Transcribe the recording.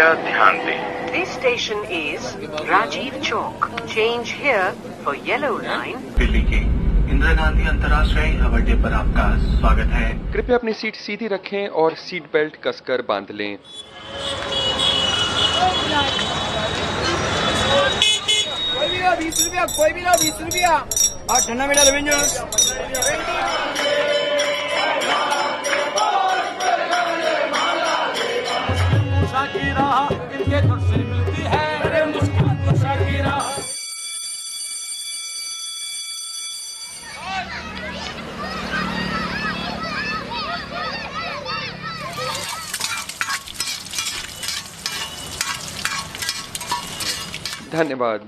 कृपया ध्यान दें। This station is Rajiv Chowk. Change here for yellow line. Delhi के इंदिरा गांधी अंतर्राष्ट्रीय हवाई अड्डे पर आपका स्वागत है। कृपया अपनी सीट सीधी रखें और सीट बेल्ट कसकर बांध लें। कोई भी ना 20 रुपया और ठंडा मीठा रेवेन्यूज। धन्यवाद।